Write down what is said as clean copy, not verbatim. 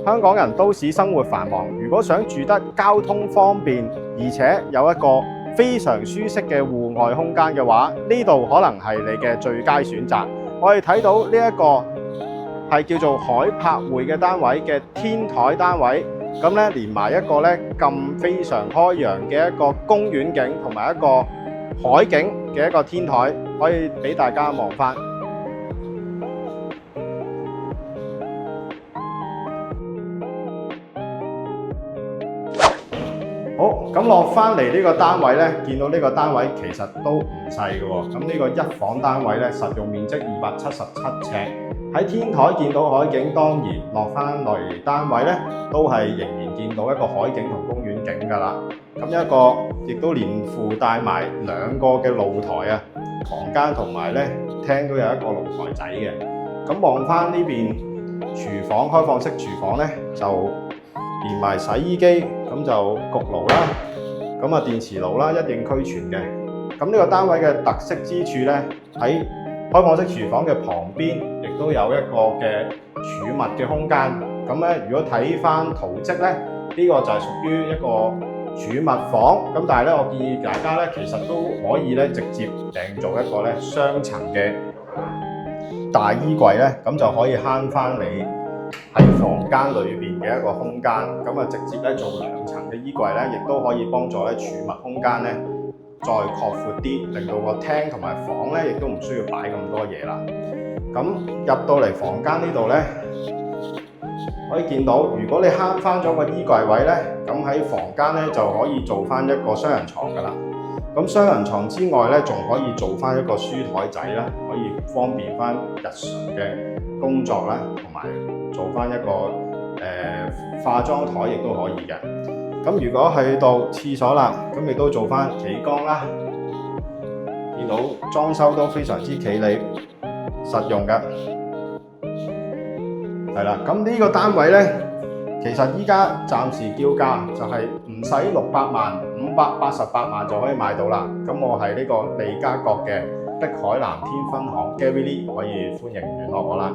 香港人都市生活繁忙，如果想住得交通方便，而且有一個非常舒適嘅戶外空間嘅話，呢度可能係你嘅最佳選擇。我哋睇到呢一個係叫做海柏匯嘅單位嘅天台單位，咁咧連埋一個咧咁非常開揚嘅一個公園景同埋一個海景嘅一個天台，可以俾大家望翻。好，咁落翻嚟呢個單位咧，見到呢個單位其實都唔細嘅喎。咁呢個一房單位咧，實用面積277尺，喺天台見到海景，當然落翻嚟單位咧，都係仍然見到一個海景同公園景㗎啦。咁一個亦都連附帶埋兩個嘅露台啊，房間同埋咧廳都有一個露台仔嘅。咁望翻呢邊廚房，開放式廚房咧就連埋洗衣機，咁就焗爐啦，咁啊電磁爐啦，一應俱全嘅。咁呢個單位嘅特色之處咧，喺開放式廚房嘅旁邊，亦都有一個嘅儲物嘅空間。咁咧，如果睇翻圖則咧，呢個就係屬於一個儲物房。咁但係咧，我建議大家咧，其實都可以咧直接訂做一個咧雙層嘅大衣櫃咧，咁就可以慳翻你喺房間裏邊嘅一個空間，咁啊直接咧做兩層嘅衣櫃咧，亦都可以幫助咧儲物空間咧再擴闊啲，令到個廳同埋房咧亦都唔需要擺咁多嘢啦。咁入到嚟房間呢度咧，可以見到，如果你慳翻咗個衣櫃位咧，咁喺房間咧就可以做翻一個雙人床噶啦。咁雙人床之外咧，仲可以做翻一個書台仔啦，可以方便翻日常嘅工作啦，同埋做翻一個化妝台亦都可以嘅。咁如果去到廁所啦，咁亦都做翻企缸啦。見到裝修都非常之企理，實用嘅。係啦，咁呢個單位咧，其實依家暫時叫價就係唔使600萬，588萬就可以買到啦。咁我係呢個利嘉閣嘅碧海藍天分行 Gary Lee，可以歡迎聯絡我啦。